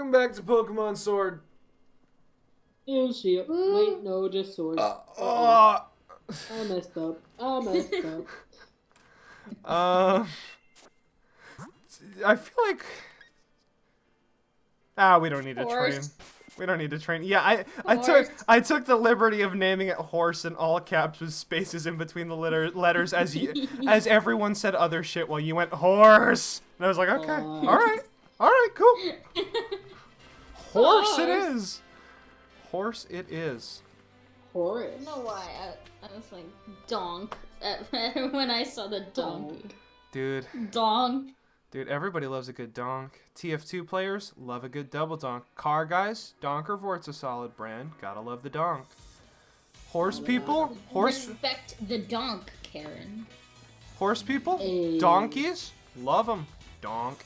Welcome back to Pokemon Sword. Ew, shit. Wait, no, just sword. Uh, I messed up. I messed up. I feel like we don't need to train. We don't need to train. Yeah, I took the liberty of naming it horse in all caps with spaces in between the letters as everyone said other shit while you went horse. And I was like, okay, all right, cool. Horse it is. Horse it is. Horse. I don't know why I was like donk when I saw the donkey. Dude. Donk. Dude, everybody loves a good donk. TF2 players love a good double donk. Car guys, Donk or Vort's a solid brand. Gotta love the donk. Horse people, Respect the donk, Karen. Horse people, Hey. donkeys, love them. Donk.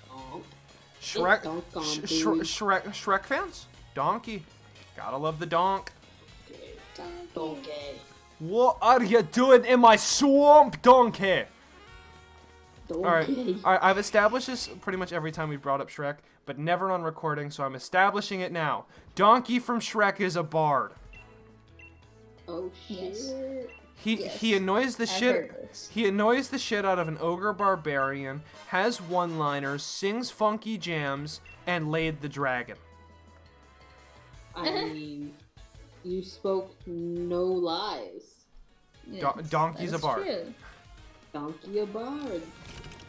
Donk. Shrek, Donk on, Shrek fans, donkey. Gotta love the donk. Donkey. What are you doing in my swamp, donkey? Donkey. Alright, I've established this pretty much every time we've brought up Shrek, but never on recording, so I'm establishing it now. Donkey from Shrek is a bard. Oh shit. Yes. He annoys the I've shit heard this. he annoys the shit out of an ogre barbarian, has one-liners, sings funky jams, and laid the dragon. I mean, you spoke no lies. Yeah, Donkey's that's a bard. True. Donkey a bard.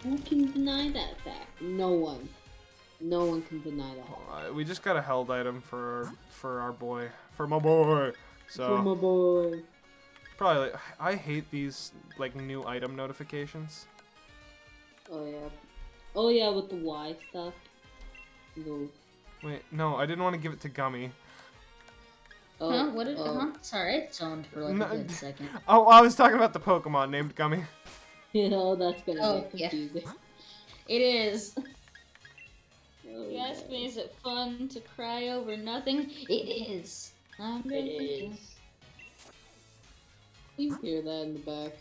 Who can deny that fact? No one. No one can deny that. We just got a held item for our boy, for my boy. So For my boy. probably I hate these like new item notifications. Oh yeah. Oh yeah, with the Y stuff. No. Wait, no, I didn't want to give it to Gummy. Oh, Huh? What did? Sorry, it zoned for like No, a good second. Oh, I was talking about the Pokemon named Gummy. You know, that's gonna Oh, get yeah. confusing. It is. Oh, You ask God. me, is it fun to cry over nothing? It is. I'm It is. You hear that in the back.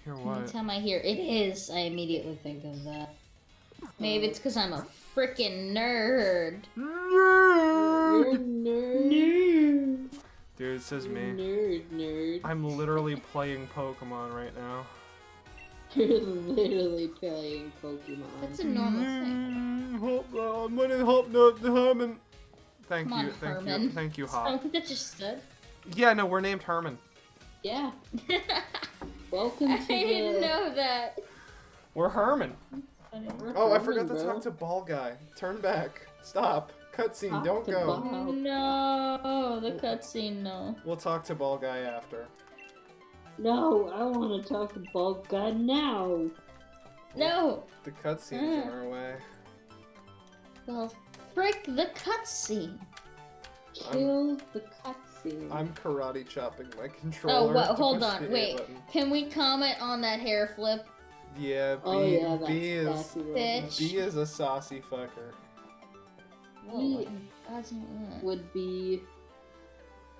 Hear what? Anytime I hear it is, I immediately think of that. Maybe it's because I'm a freaking nerd. You're a nerd. Dude, it says You're a me. nerd. I'm literally playing Pokemon right now. You're literally playing Pokemon. That's a normal thing. I'm gonna help the Herman. Thank Come you, on, Herman. thank you, I Hop. don't think that just said. Yeah, no, we're named Herman. Yeah. I Welcome to didn't the. know that. We're Herman. Funny. Oh, I Herman, forgot to bro. talk to Ball Guy. Turn back. Stop. Cutscene. Talk Don't to go. Ball. Oh, no, the cutscene, no. We'll talk to Ball Guy after. No, I want to talk to Bald God now. No! The cutscene's in our way. Well, frick the cutscene. Kill the cutscene. I'm karate chopping my controller. Oh, what? to Hold push on, the A wait. button. Can we comment on that hair flip? Yeah, Oh yeah, that's B is sassy. Bitch. B is a saucy fucker. Whoa, He that's not would be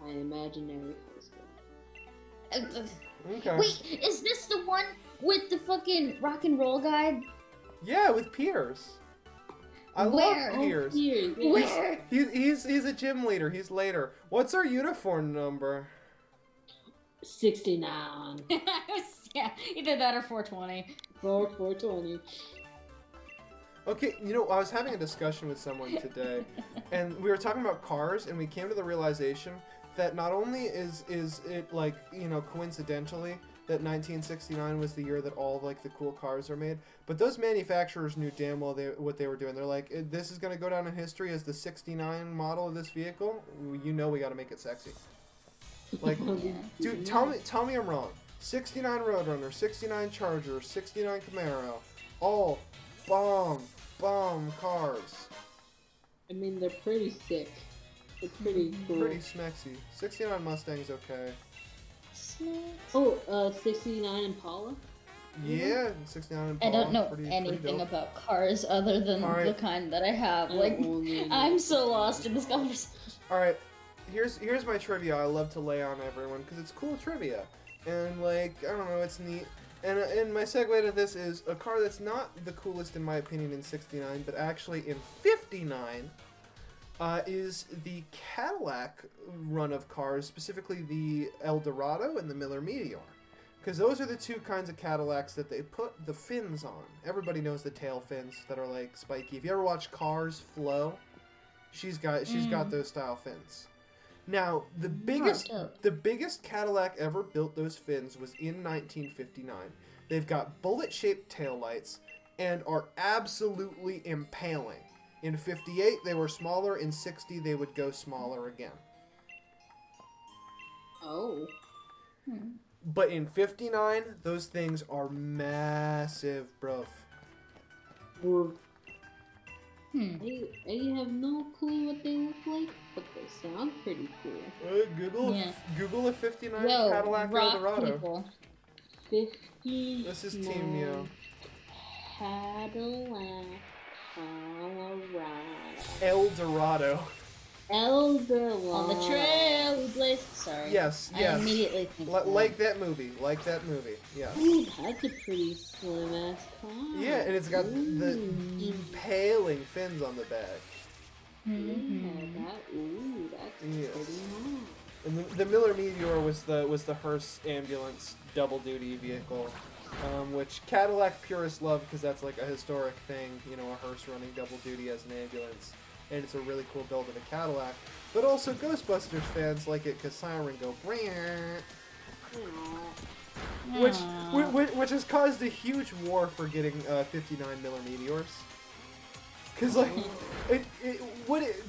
my imaginary husband. Okay. Wait, is this the one with the fucking rock and roll guy? Yeah, with Piers. I Where? love Piers. Here, Where? He's a gym leader. He's later. What's our uniform number? 69. Yeah, either that or 420. 420. Okay, you know, I was having a discussion with someone today, and we were talking about cars, and we came to the realization that not only is it like, you know, coincidentally that 1969 was the year that all like the cool cars are made, but those manufacturers knew damn well what they were doing. They're like, this is going to go down in history as the 69 model of this vehicle. You know, we got to make it sexy. Like, Yeah. dude, tell me I'm wrong. 69 Roadrunner, 69 Charger, 69 Camaro, all bomb cars. I mean, they're pretty sick. They're pretty cool. Pretty smexy. 69 Mustang's okay. Oh, 69 Impala? Yeah, 69 I Impala. don't know pretty anything dope. about cars other than Alright. the kind that I have. I Like, only know- I'm so lost in this conversation. Alright, here's my trivia I love to lay on everyone, because it's cool trivia. And, like, I don't know, it's neat. And my segue to this is a car that's not the coolest in my opinion in '69, but actually in '59 is the Cadillac run of cars, specifically the Eldorado and the Miller Meteor. Because those are the two kinds of Cadillacs that they put the fins on. Everybody knows the tail fins that are like spiky. If you ever watch Cars Flow, she's got those style fins. Now, the biggest Cadillac ever built those fins was in 1959. They've got bullet-shaped taillights and are absolutely impaling. In 58, they were smaller. In 60, they would go smaller again. Oh. But in 59, those things are massive, bro. I have no clue what they look like, but they sound pretty cool. Google a 59 Yo, Cadillac Eldorado. People. 59 This is Team Neo. Cadillac Colorado. Eldorado. Eldorado. On the trail we blaze. Sorry. Yes. I immediately think Like that movie. Yeah. Ooh, that's a pretty slim ass car. Yeah, and it's got the impaling fins on the back. Yeah, that's pretty nice. And the Miller Meteor was the hearse ambulance double duty vehicle, which Cadillac purists love because that's like a historic thing. You know, a hearse running double duty as an ambulance, and it's a really cool build of a Cadillac. But also Ghostbusters fans like it because siren go which has caused a huge war for getting 59 Miller Meteors. Because, like,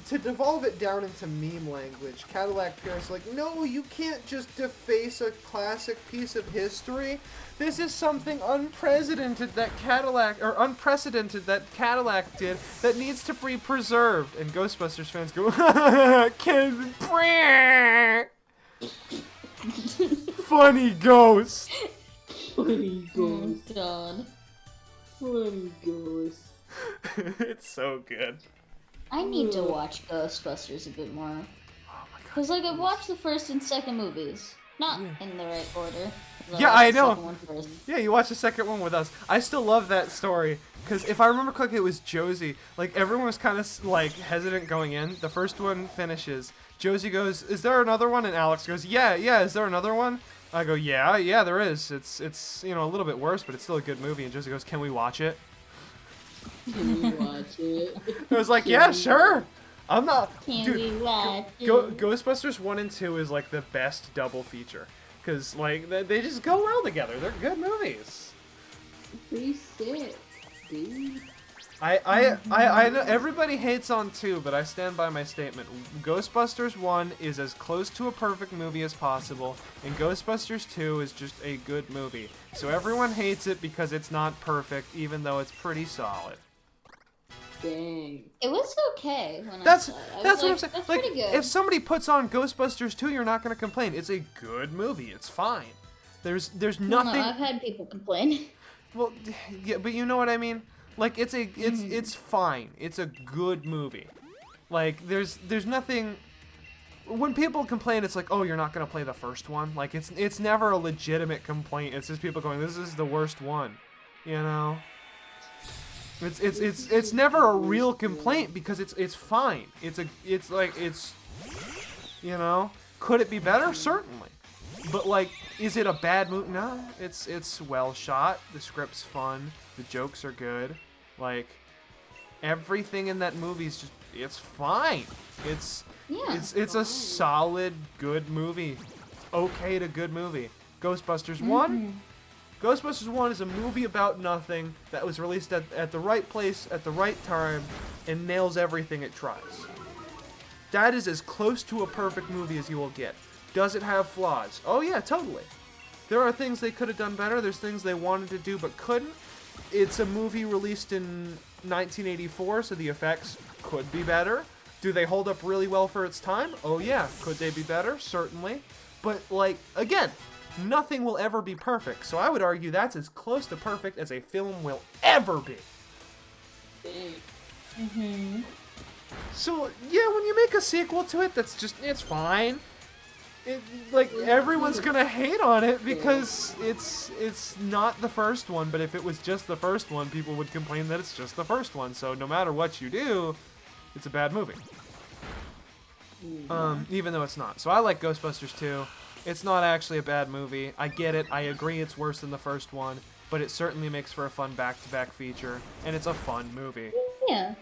to devolve it down into meme language, Cadillac purists are like, no, you can't just deface a classic piece of history. This is something unprecedented that Cadillac did that needs to be preserved. And Ghostbusters fans go, funny ghost. Funny ghost. God. Funny ghost. It's so good. I need to watch Ghostbusters a bit more. Because, like, I've watched the first and second movies. Not in the right order. Yeah, I The second know. one first. Yeah, you watched the second one with us. I still love that story. Because if I remember correctly, it was Josie. Like, everyone was kind of, like, hesitant going in. The first one finishes. Josie goes, is there another one? And Alex goes, yeah, is there another one? I go, yeah, there is. It's you know, a little bit worse, but it's still a good movie. And Josie goes, can we watch it? Can we watch it? I was like, yeah, sure. I'm not... Can Dude, we watch it? Ghostbusters 1 and 2 is, like, the best double feature. Because, like, they just go well together. They're good movies. Pretty sick, dude. I know everybody hates on 2, but I stand by my statement. Ghostbusters 1 is as close to a perfect movie as possible, and Ghostbusters 2 is just a good movie. So everyone hates it because it's not perfect, even though it's pretty solid. Dang. It was okay when That's I saw it. what I'm saying. That's Like, pretty good. if somebody puts on Ghostbusters 2, you're not going to complain. It's a good movie. It's fine. There's No, nothing. I've had people complain. Well, yeah, but you know what I mean. Like, it's fine. It's a good movie. Like, there's nothing. When people complain, it's like, oh, you're not gonna play the first one. Like, it's never a legitimate complaint. It's just people going, this is the worst one. You know. It's never a real complaint because it's fine. It's you know, could it be better? Certainly. But, like, is it a bad movie? No, it's well shot. The script's fun. The jokes are good. Like, everything in that movie is just, it's fine. It's a solid, good movie. Okay to good movie. Ghostbusters 1? Ghostbusters 1 is a movie about nothing that was released at the right place at the right time and nails everything it tries. That is as close to a perfect movie as you will get. Does it have flaws? Oh yeah, totally. There are things they could have done better. There's things they wanted to do but couldn't. It's a movie released in 1984, so the effects could be better. Do they hold up really well for its time? Oh yeah. Could they be better? Certainly. But, like, again, nothing will ever be perfect, so I would argue that's as close to perfect as a film will ever be. So, yeah, when you make a sequel to it, it's fine. everyone's gonna hate on it because it's not the first one. But if it was just the first one, people would complain that it's just the first one. So no matter what you do, it's a bad movie. Even though it's not. So I like Ghostbusters 2. It's not actually a bad movie. I get it. I agree it's worse than the first one, but it certainly makes for a fun back-to-back feature, and it's a fun movie. Yeah.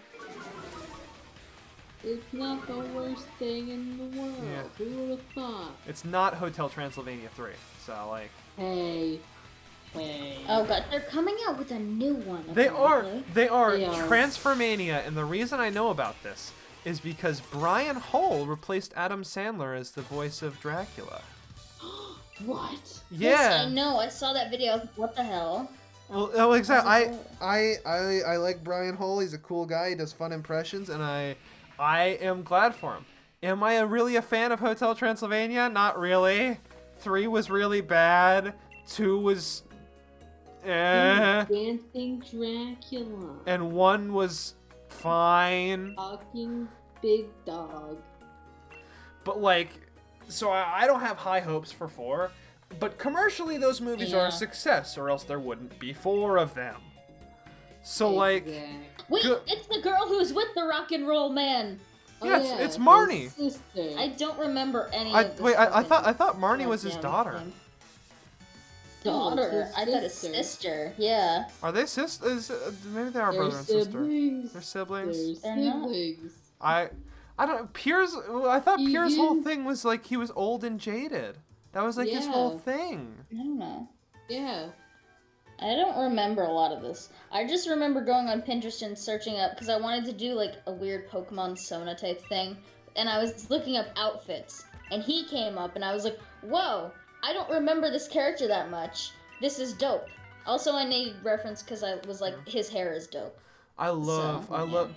It's not the worst thing in the world. Yeah. Who would have thought? It's not Hotel Transylvania 3, so like... Hey. Oh god, they're coming out with a new one. They are They are. Transformania, and the reason I know about this is because Brian Hull replaced Adam Sandler as the voice of Dracula. What? Yeah. Yes, I know. I saw that video. What the hell? Well, oh, exactly. I like Brian Hull. He's a cool guy. He does fun impressions, and I am glad for him. Am I really a fan of Hotel Transylvania? Not really. 3 was really bad. 2 was... Dancing Dracula. And 1 was fine. Talking big dog. But like, so I don't have high hopes for 4. But commercially, those movies are a success, or else there wouldn't be 4 of them. So like... Wait, it's the girl who's with the rock and roll man. Yeah, it's Marnie. Sister. I don't remember any of this. Wait, I thought Marnie was his daughter. Daughter? I thought his sister. Yeah. Are they sisters? Maybe they are brother and sister. They're siblings. They're not. I don't. Piers. I thought Piers' whole Keegan. thing was like he was old and jaded. That was like his whole thing. I don't know. Yeah. I don't remember a lot of this. I just remember going on Pinterest and searching up because I wanted to do like a weird Pokemon Sona type thing, and I was looking up outfits, and he came up, and I was like, whoa, I don't remember this character that much. This is dope. Also, I needed reference because I was like, his hair is dope. I love.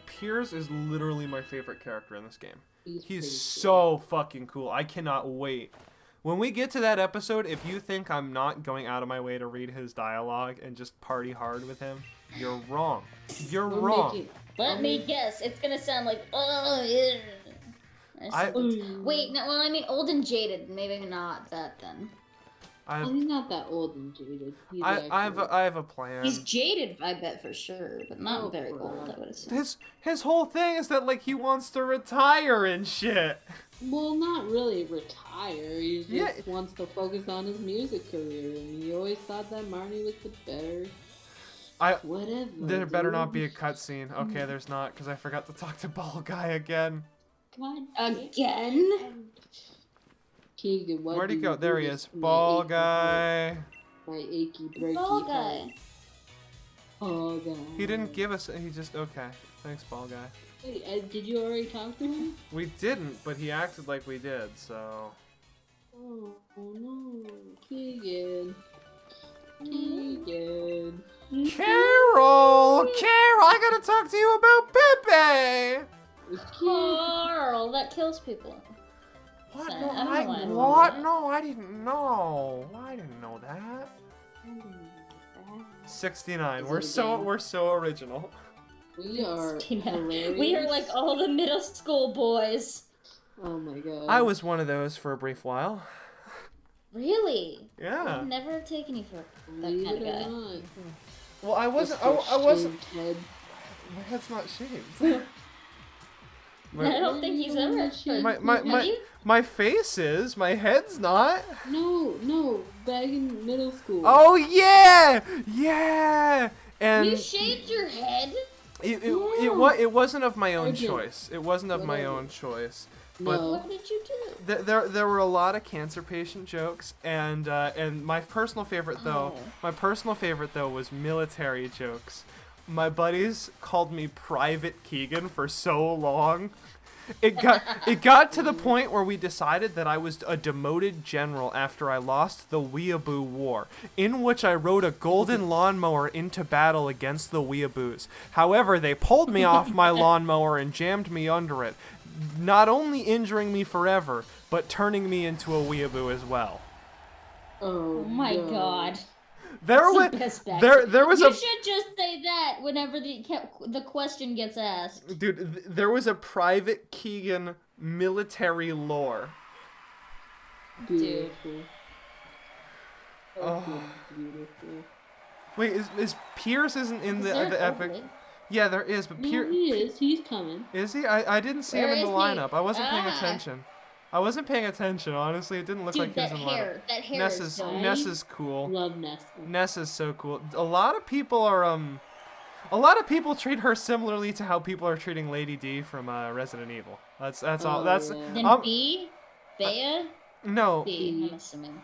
Piers is literally my favorite character in this game. He's cool. so fucking cool. I cannot wait. When we get to that episode, if you think I'm not going out of my way to read his dialogue and just party hard with him, you're wrong. You're wrong. Let me guess. It's gonna sound like, oh yeah. Wait, no, well, I mean old and jaded. Maybe not that then. He's not that old and jaded. I have a plan. He's jaded, I bet for sure, but not very old. I would assume. His whole thing is that like he wants to retire and shit. Well, not really retire. He just wants to focus on his music career, and he always thought that Marnie was the better. Whatever. There better not be a cutscene. Okay, there's not, because I forgot to talk to Ball Guy again. God. Again? Keegan, where'd he go? There he is. Ball Guy. My achy breaky Ball Guy. Ball Guy. He didn't give us. He just okay. Thanks, Ball Guy. Wait, did you already talk to him? We didn't, but he acted like we did. So. Oh no, Keegan. Keegan. Carol! Carol, I gotta talk to you about Pepe! Carl, that kills people. What? Sorry, No, I don't know why. what? No, I didn't know. I didn't know that. 69. We're so original. We are hilarious. We are like all the middle school boys. Oh my god. I was one of those for a brief while. Really? Yeah. I've never taken you for that Believe kind of it or guy. not. Well, I wasn't. I wasn't. Head. My head's not shaved. I don't think he's ever. My face is. My head's not. No, back in middle school. Oh yeah. And You shaved your head? it wasn't of my own choice. It wasn't of my own choice. But No. What did you do? there were a lot of cancer patient jokes, and my personal favorite though was military jokes. My buddies called me Private Keegan for so long. It got to the point where we decided that I was a demoted general after I lost the Weeaboo War, in which I rode a golden lawnmower into battle against the Weeaboos. However, they pulled me off my lawnmower and jammed me under it, not only injuring me forever, but turning me into a Weeaboo as well. Oh my no. god. There was You should just say that whenever the question gets asked. Dude, there was a Private Keegan military lore. Beautiful. Oh. Beautiful. Wait, is Pierce isn't in the epic? Yeah, there is, but Pierce. No, he is. He's coming. Is he? I didn't see him in the lineup. I wasn't paying attention. Honestly. It didn't look like he was in the lineup. That hair Ness is cool. Love Ness. Ness is so cool. A lot of people treat her similarly to how people are treating Lady D from Resident Evil. That's all. That's then B, Bea. No. B, I'm assuming.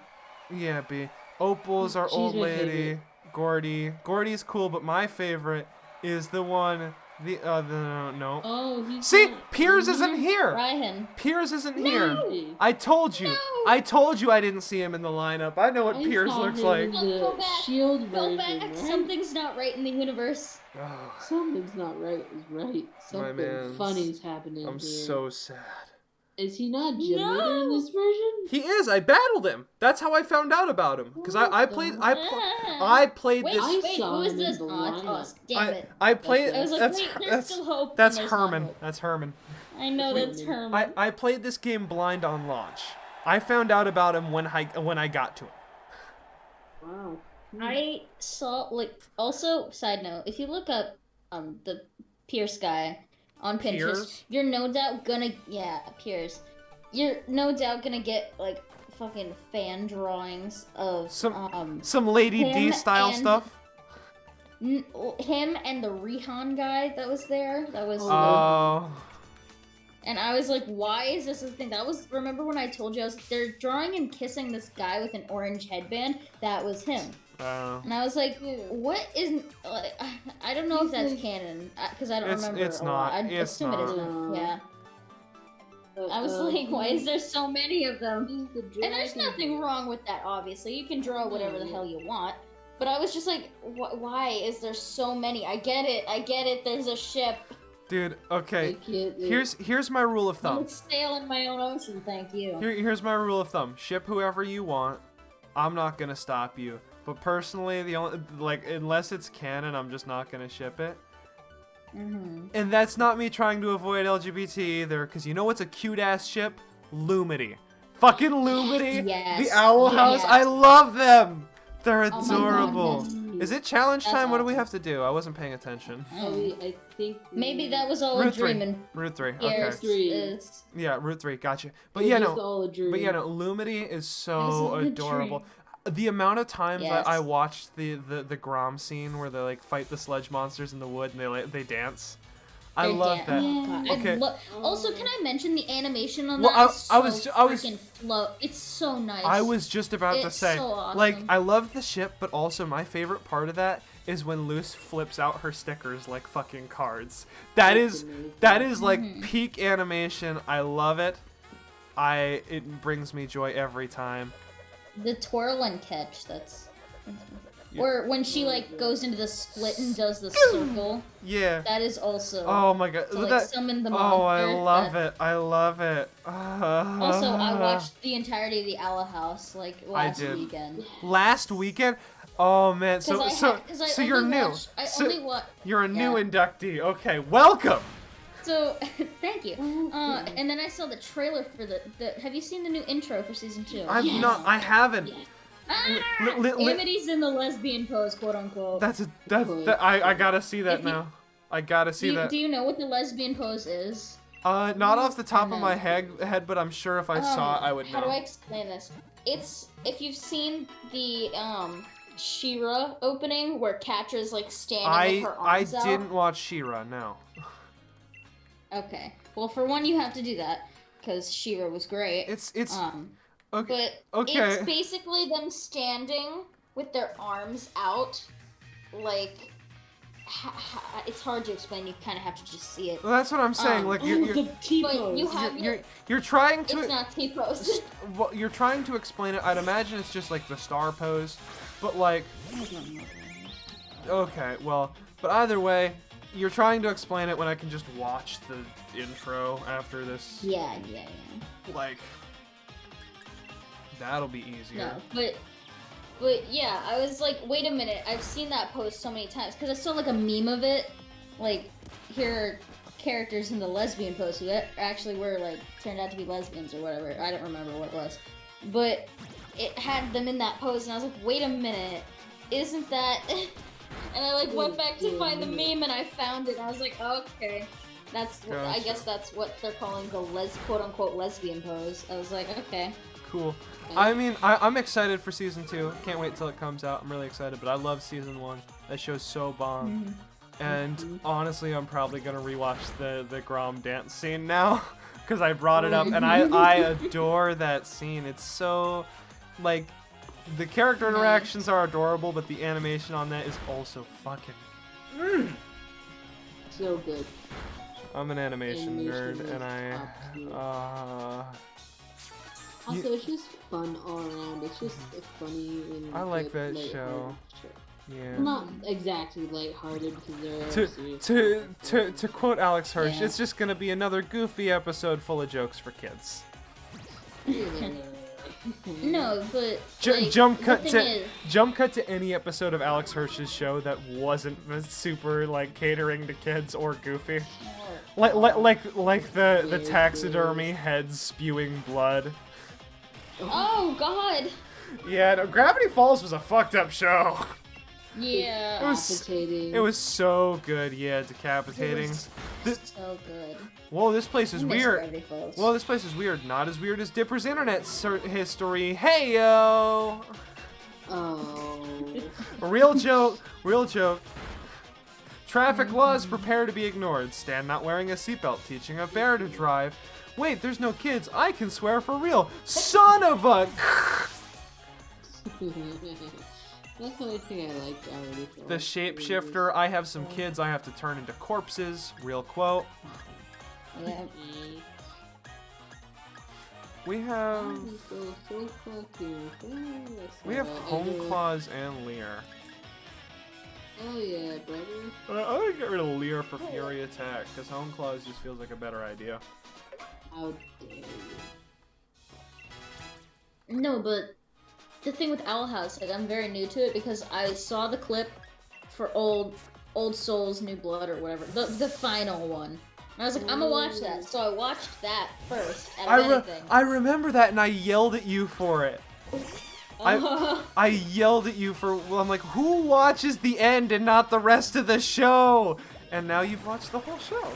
Yeah, B. Opal's our old lady. Gordy's cool, but my favorite is the one. No. Oh, he's See, not. Piers isn't here. Ryan. Piers isn't here. No. I told you. No. I told you I didn't see him in the lineup. I know what Piers saw looks him like. in the Go back. Shield Go version, back. right? Something's not right in the universe. Oh, Something's not right is right. Something funny's happening I'm here. so sad. Is he not gym leader in this version? He is. I battled him. That's how I found out about him. Because I played. I played Wait, this. who is this? Oh, damn it. I played. I was like, wait, there's still hope. That's and there's not Herman. hope. That's Herman. I know that's Herman. I played this game blind on launch. I found out about him when I got to him. Wow. I saw also side note, if you look up the Pierce guy on Pinterest, Piers? you're no doubt gonna Pierce. You're no doubt gonna get like fucking fan drawings of some Lady D style stuff. Him and the Rihan guy that was there. That was and I was like, why is this a thing? That was, remember when I told you they're drawing and kissing this guy with an orange headband? That was him. And I was like, what isn't, like, I don't know if that's canon, because I don't remember. It's not. I assume it is not. Yeah. I was like, why is there so many of them? And there's nothing wrong with that, obviously. You can draw whatever the hell you want. But I was just like, why is there so many? I get it, there's a ship. Dude, okay. Here's my rule of thumb. I'm stale in my own ocean, thank you. Here's my rule of thumb. Ship whoever you want. I'm not gonna stop you. But personally, the only unless it's canon, I'm just not gonna ship it. And that's not me trying to avoid LGBT either, because you know what's a cute ass ship? Lumity. Fucking Lumity. Yes, the Owl House. I love them. They're adorable. God, is it challenge time? awesome. What do we have to do? I wasn't paying attention. I think maybe that was all a dream. Route 3. Yeah, Okay. Yeah, Route 3. Gotcha. But Lumity is so adorable. The amount of times I watched the Grom scene where they fight the sludge monsters in the wood and they dance. I love that. Yeah. Okay. Also, can I mention the animation on Well, that? I was It's so nice. I was just about to say, so awesome. I love the ship, but also my favorite part of that is when Luce flips out her stickers like fucking cards. That is peak animation. I love it. It brings me joy every time. The twirl and catch, or when she goes into the split and does the circle. Yeah. That is also. Oh my god. To summon the monster. Oh, I love it. I love it. Also, I watched the entirety of the Owl House last weekend. Last weekend? Oh man. So you're new. You're a new inductee. Okay, welcome. So, thank you. And then I saw the trailer for the have you seen the new intro for season 2? I haven't. Yes. Amity's in the lesbian pose, quote unquote. I gotta see that now. I gotta see that. Do you know what the lesbian pose is? Not off the top of my head, but I'm sure if I saw it, I would know. How do I explain this? It's, if you've seen the, She-Ra opening, where Catra's, standing with her arms out. I didn't watch She-Ra, no. Okay. Well, for one, you have to do that, because She-Ra was great. Okay. But it's basically them standing with their arms out, it's hard to explain. You kind of have to just see it. Well, that's what I'm saying. You're the T-pose. You're trying to. It's not T-pose. Well, you're trying to explain it. I'd imagine it's just the star pose, but okay, well, but either way, you're trying to explain it when I can just watch the intro after this. Yeah. That'll be easier. No, but yeah, I was like, wait a minute, I've seen that post so many times, because I saw a meme of it, here are characters in the lesbian post who actually were turned out to be lesbians or whatever, I don't remember what it was, but it had them in that pose, and I was like, wait a minute, isn't that? And I like went back to find the meme, and I found it. And I was like, okay, that's I guess that's what they're calling the quote unquote lesbian pose. I was like, okay. Cool. I mean, I'm excited for season 2. Can't wait till it comes out. I'm really excited, but I love season 1. That show's so bomb. And honestly, I'm probably gonna rewatch the Grom dance scene now, because I brought it up, and I adore that scene. It's so, like, the character interactions are adorable, but the animation on that is also fucking. So good. I'm an animation nerd, and Also, it's just fun all around. It's just funny and I like that show. Yeah. Not exactly lighthearted because to quote Alex Hirsch, it's just gonna be another goofy episode full of jokes for kids. No, but jump cut to any episode of Alex Hirsch's show that wasn't super like catering to kids or goofy. Like the taxidermy heads spewing blood. Oh God. Yeah, no, Gravity Falls was a fucked up show. Yeah. Decapitating. It was so good. Yeah, decapitating. So good. Whoa, this place is weird. Well, this place is weird. Not as weird as Dipper's internet history. Hey yo. Oh. Real joke. Real joke. Traffic laws prepare to be ignored. Stan not wearing a seatbelt, teaching a bear to drive. Wait, there's no kids. I can swear for real. Son of a. That's the only thing I liked already. The shapeshifter. I have some kids I have to turn into corpses. Real quote. Yeah. We have Home Claws and Lear. Oh yeah, brother. I'm gonna get rid of Lear for Fury Attack, because Home Claws just feels like a better idea. How dare you? No, but the thing with Owl House, like I'm very new to it because I saw the clip for Old Souls New Blood or whatever, the final one. And I was like, I'm gonna watch that. So I watched that first. I remember that, and I yelled at you for it. I yelled at you for. Well, I'm like, who watches the end and not the rest of the show? And now you've watched the whole show.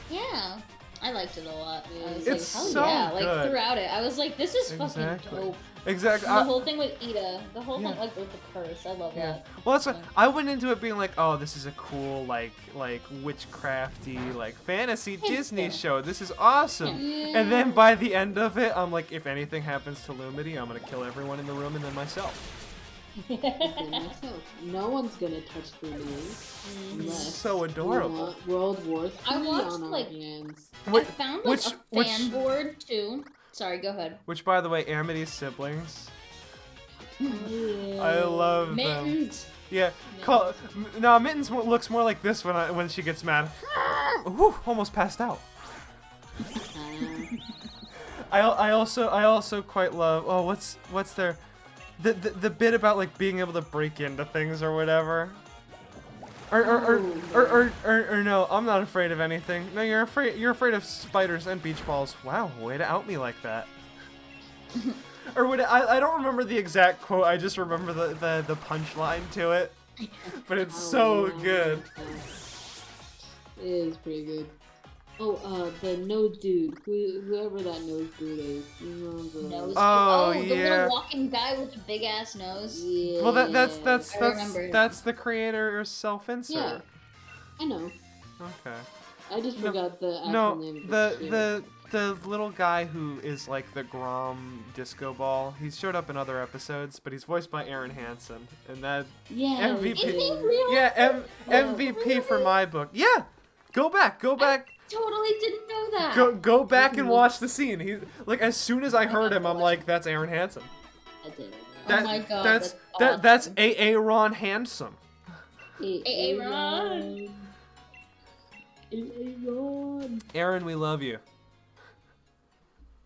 Yeah, I liked it a lot. I was it's like, hell so yeah! good. Like throughout it, I was like, this is fucking dope. Exactly. And the whole thing with Ida, the whole thing like with the curse, I love that. Well, that's what I went into it being like, oh, this is a cool like witchcrafty like fantasy Disney show. This is awesome. Yeah. And then by the end of it, I'm like, if anything happens to Lumity, I'm gonna kill everyone in the room and then myself. No one's gonna touch the news. So adorable. World War III I watched on like our hands. I found like a fan board too. Sorry, go ahead. Which, by the way, Amity's siblings. Oh, yeah. I love Mittens. them. Yeah. No, Mittens looks more like this when she gets mad. Whew, almost passed out. I also quite love. Oh, what's their the bit about like being able to break into things or whatever. Or no, I'm not afraid of anything. No, you're afraid of spiders and beach balls. Wow, way to out me like that. Or I don't remember the exact quote, I just remember the punchline to it. But it's so good. It is pretty good. Oh, the nose dude. Whoever that nose dude is. You know, the little walking guy with the big ass nose. Yeah. Well, that's the creator's self-insert. Yeah, I know. Okay. I just forgot the actual name of the little guy who is like the Grom disco ball. He's showed up in other episodes, but he's voiced by Aaron Hansen, and that MVP. Is he real? Yeah, MVP for my book. Yeah, go back. Totally didn't know that. Go back and watch the scene. He like as soon as I heard him, I'm like, that's Aaron Hansen. I did. Oh my god. That's Aaron Hansen. Aaron. Aaron, we love you.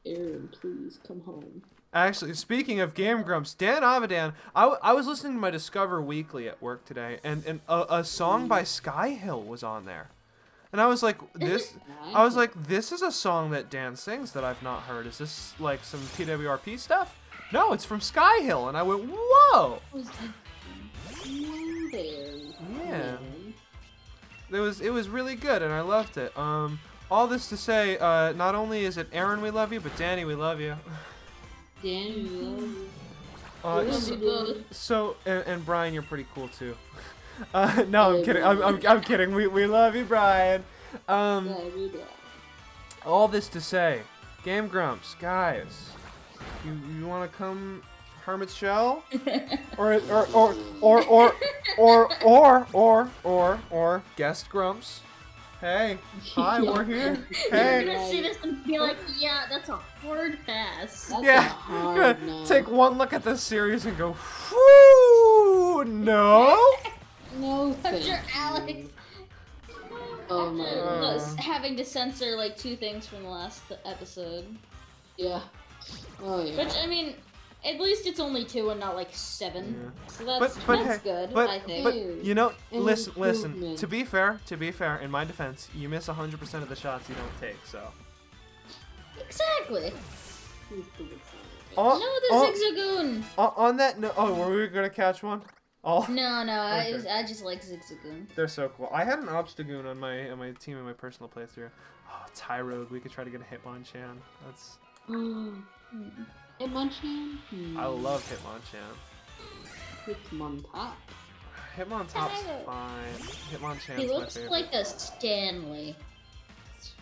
Aaron, please come home. Actually, speaking of Game Grumps, Dan Avidan, I was listening to my Discover Weekly at work today, and a song by Skyhill was on there. And I was like, this is a song that Dan sings that I've not heard. Is this like some TWRP stuff? No, it's from Sky Hill. And I went, whoa. Yeah. It was really good, and I loved it. All this to say, not only is it Aaron, we love you, but Danny, we love you. Danny, we love you. So and Brian, you're pretty cool too. No, I'm kidding. I'm kidding. We love you, Brian. All this to say, Game Grumps, guys, you want to come Hermit's Shell, or guest Grumps? Hey, hi, we're here. Hey. You're gonna see this and be like, yeah, that's a hard pass. That's Yeah, hard gonna no. take one look at this series and go, whoo, no. No thank After you. Alex. Oh my god. Us having to censor like 2 things from the last episode. Yeah. Oh yeah. Which, I mean, at least it's only 2 and not like 7. Yeah. So that's good, I think. But you know, An listen. improvement. To be fair, in my defense, you miss 100% of the shots you don't take. So. Exactly. On, No, the Zigzagoon! on that note, were we gonna catch one? Oh. No, Okay. I just like Zigzagoon. They're so cool. I had an Obstagoon on my team in my personal playthrough. Oh, Tyrode. We could try to get a Hitmonchan. That's. Hitmonchan? I love Hitmonchan. Hitmontop. Hitmontop's fine. Hitmonchan's He my looks favorite. like a Stanley.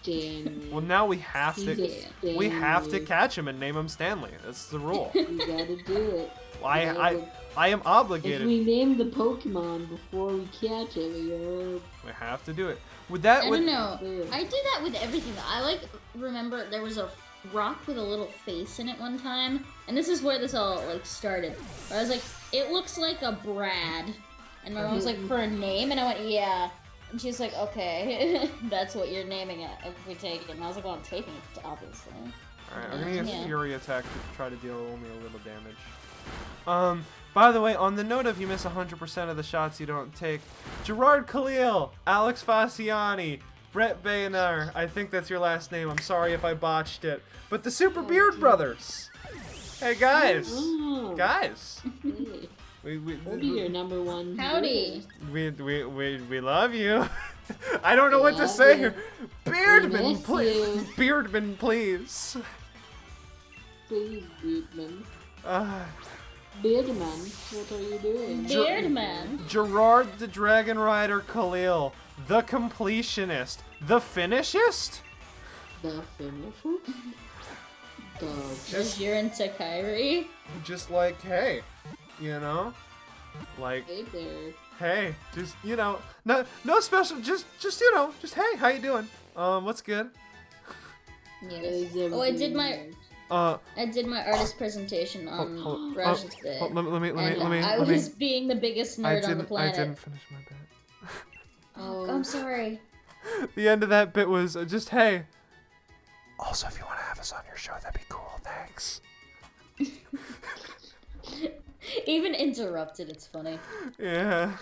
Stanley. Well, now we have to Stanley. catch him and name him Stanley. That's the rule. We gotta do it. I am If obligated. we name the Pokemon before we catch it, We have to do it. Would I that? don't know. I did that with everything. I remember there was a rock with a little face in it one time, and this is where this all started. I was like, it looks like a Brad, and my mom was like, for a name, and I went, yeah. And she's like, okay, that's what you're naming it if we take it. And I was like, well, I'm taking it, obviously. Alright, I'm gonna use Yeah. Fury Attack to try to deal only a little damage. By the way, on the note of you miss 100% of the shots you don't take, Gerard Khalil, Alex Fasciani, Brett Bayonar, I think that's your last name, I'm sorry if I botched it, but the Super Beard Brothers! Hey guys! Oh. Guys! Hey, We we'll be your number one. Howdy. we love you. I don't know what to Love say you. here. We Beardman, miss please. you. Beardman, please. Please, Beardman. Uh, Beardman, what are you doing? Beardman. Gerard the Dragon Rider Khalil, the completionist, the finishist. The finisher? Just you're into Kyrie. Just like, hey, like, Hey there. hey, just no special, just hey, how you doing? What's good? Yes. Is Oh, I did my everything artist presentation on Raj's Day. Let me. I was being the biggest nerd on the planet. I didn't finish my bit. Oh, I'm sorry. The end of that bit was just hey. Also, if you want to have us on your show, that'd be cool. Thanks. Even interrupted, it's funny. Yeah.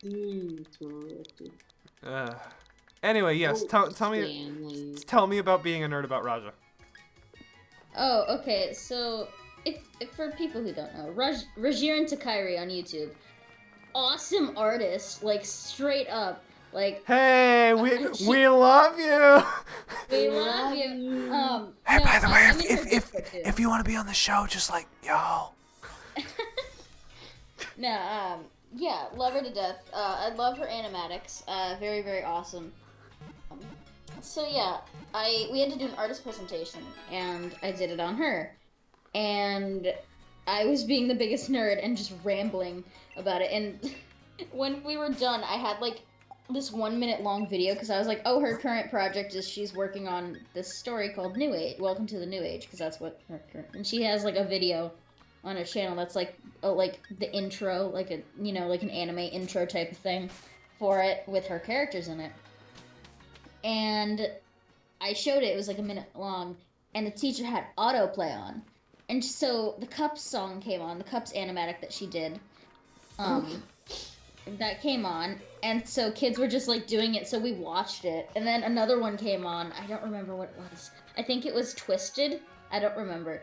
Interrupted. Anyway, yes. Oh, Tell me. Stanley. Tell me about being a nerd about Raja. Oh, okay. So, if for people who don't know, Rajiran Takiri on YouTube, awesome artist, straight up, Hey, we love you. we love you. Hey, no, by the way, I'm in her Discord too. if you want to be on the show, just yo. No, yeah, love her to death. I love her animatics. Very, very awesome. So yeah, we had to do an artist presentation, and I did it on her. And I was being the biggest nerd and just rambling about it. And when we were done, I had this 1 minute long video because I was like, oh, her current project is she's working on this story called New Age, Welcome to the New Age, because that's what her current, and she has a video on her channel that's the intro, an anime intro type of thing for it with her characters in it. And I showed it, it was a minute long, and the teacher had autoplay on. And so the Cups song came on, the Cups animatic that she did. that came on, and so kids were just like doing it, so we watched it. And then another one came on. I don't remember what it was. I think it was Twisted. I don't remember.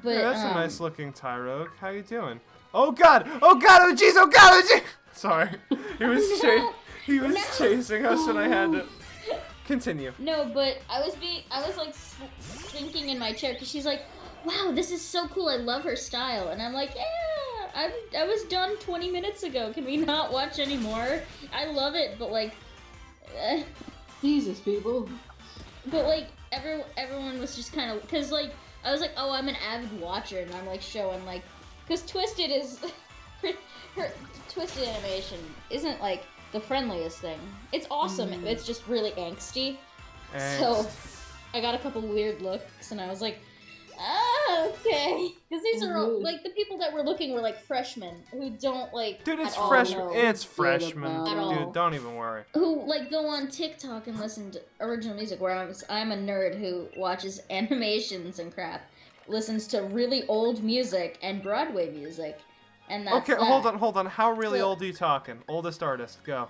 But yeah, that's a nice looking Tyrogue. How you doing? Oh God! Oh God! Oh jeez! Oh God! Oh jeez! Sorry, he was chasing us, and I had to continue. No, but I was like sinking in my chair because she's like, "Wow, this is so cool. I love her style," and I'm like, "Yeah, I was done 20 minutes ago. Can we not watch anymore? I love it, but like, Jesus, people." But like everyone was just kind of because like I was like, "Oh, I'm an avid watcher," and I'm like showing like because Twisted is her Twisted animation isn't like the friendliest thing. It's awesome. It's just really angsty. So I got a couple weird looks, and I was like, okay. Because these are all, like, the people that were looking were, like, freshmen who don't, like, dude, it's freshmen. It's freshmen. Dude, don't even worry. Who, like, go on TikTok and listen to original music, where I'm a nerd who watches animations and crap, listens to really old music and Broadway music, and that's okay, hold on. How really old are you talking? Oldest artist, go.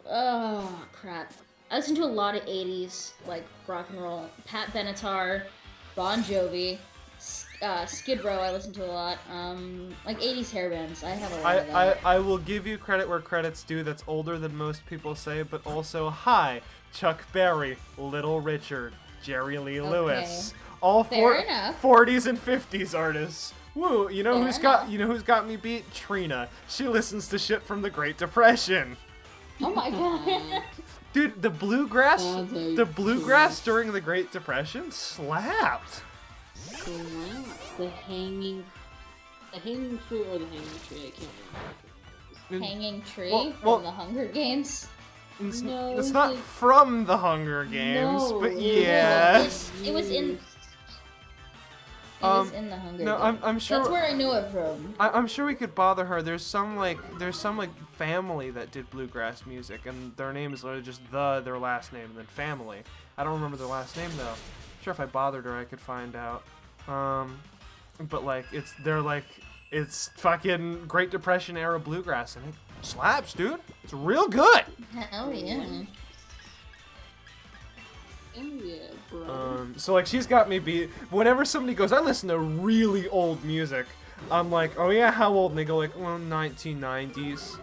Oh, crap. I listen to a lot of 80s, like, rock and roll. Pat Benatar, Bon Jovi, Skid Row I listen to a lot. Like 80s hair bands. I have a lot of that. I will give you credit where credit's due. That's older than most people say, but also Chuck Berry, Little Richard, Jerry Lee Lewis. All 40s and 50s artists. Woo, you know who's got me beat? Trina. She listens to shit from the Great Depression. Oh my god. Dude, the bluegrass during the Great Depression slapped. The hanging fruit or the hanging tree, I can't remember. Hanging tree from the Hunger Games? It's not from the Hunger Games, but yes. It was in the Hunger Games. No, I'm sure. That's where I knew it from. I'm sure we could bother her. There's some family that did bluegrass music, and their name is literally just their last name and then family. I don't remember their last name though. I'm sure if I bothered her, I could find out. But like it's fucking Great Depression era bluegrass, and it slaps, dude. It's real good. Hell yeah. Oh yeah, bro. So like she's got me beat. Whenever somebody goes, I listen to really old music, I'm like, oh yeah, how old? And they go like, well, 1990s.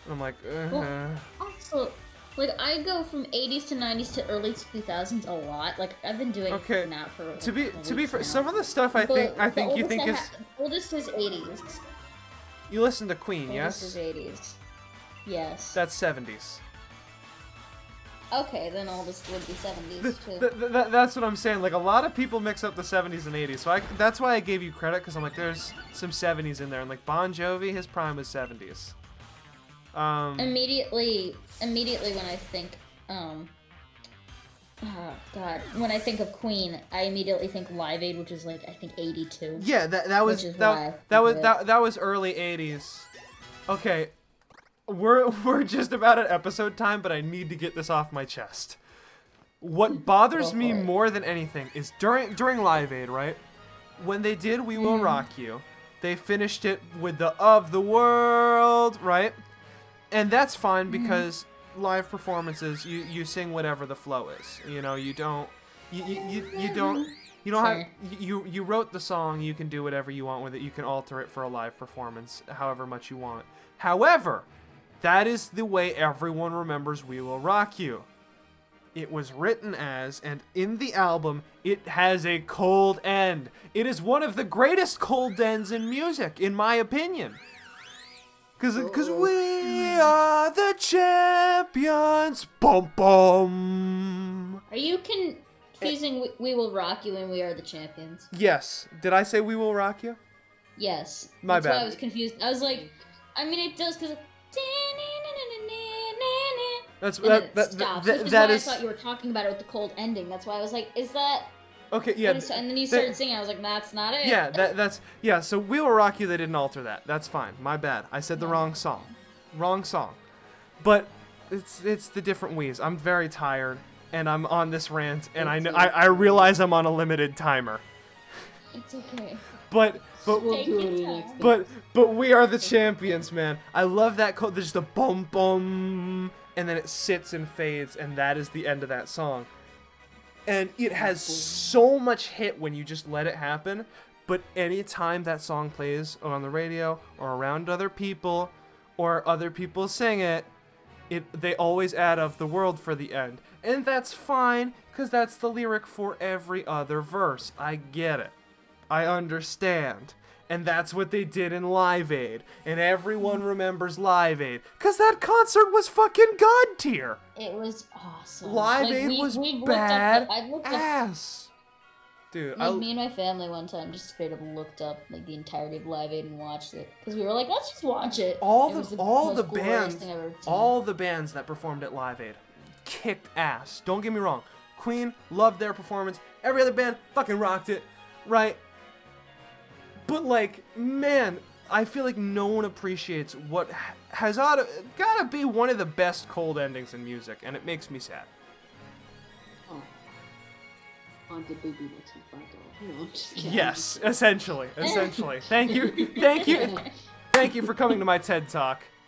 And I'm like, Well, also, like I go from 80s to 90s to early 2000s a lot. Like I've been doing that for to be fair, some of the stuff I think you think is oldest is 80s. You listen to Queen, yes? Oldest is 80s. Yes. That's 70s. Okay, then oldest would be 70s too. That's what I'm saying. Like a lot of people mix up the 70s and 80s, so that's why I gave you credit, because I'm like, there's some 70s in there, and like Bon Jovi, his prime was 70s. Immediately when I think, when I think of Queen, I immediately think Live Aid, which is like I think 82. Yeah, that was early 80s. Okay. We're just about at episode time, but I need to get this off my chest. What bothers me more than anything is during Live Aid, right? When they did We Will Rock You, they finished it with the Of the World, right? And that's fine because live performances, you sing whatever the flow is. You know, you wrote the song, you can do whatever you want with it. You can alter it for a live performance however much you want. However, that is the way everyone remembers We Will Rock You. It was written as, and in the album, it has a cold end. It is one of the greatest cold ends in music, in my opinion. Because we are the champions. Bum bum. Are you confusing We Will Rock You and We Are the Champions? Yes. Did I say We Will Rock You? Yes. My bad. That's why I was confused. I was like, I mean, it does because... That is why I thought you were talking about it with the cold ending. That's why I was like, is that... Okay, yeah. And then you started singing. I was like, that's not it. Yeah, so We Will Rock You, they didn't alter that. That's fine. My bad. I said the wrong song. Wrong song. But it's the different Wii's. I'm very tired, and I'm on this rant, and I realize I'm on a limited timer. It's okay. But We'll do it next time. but we are the champions, man. I love that code. There's the bum bum, and then it sits and fades, and that is the end of that song. And it has so much hit when you just let it happen. But anytime that song plays on the radio or around other people, or other people sing it, they always add "of the world" for the end, and that's fine, cause that's the lyric for every other verse. I get it. I understand. And that's what they did in Live Aid. And everyone remembers Live Aid. Because that concert was fucking god tier. It was awesome. Live Aid was bad ass. Dude, me and my family one time just straight up looked up like the entirety of Live Aid and watched it. Because we were like, let's just watch it. All the bands that performed at Live Aid kicked ass. Don't get me wrong. Queen, loved their performance. Every other band fucking rocked it. Right? But, like, man, I feel like no one appreciates what gotta be one of the best cold endings in music, and it makes me sad. Oh. On the baby looks like no, I'm just kidding. Yes, essentially. Thank you for coming to my TED Talk.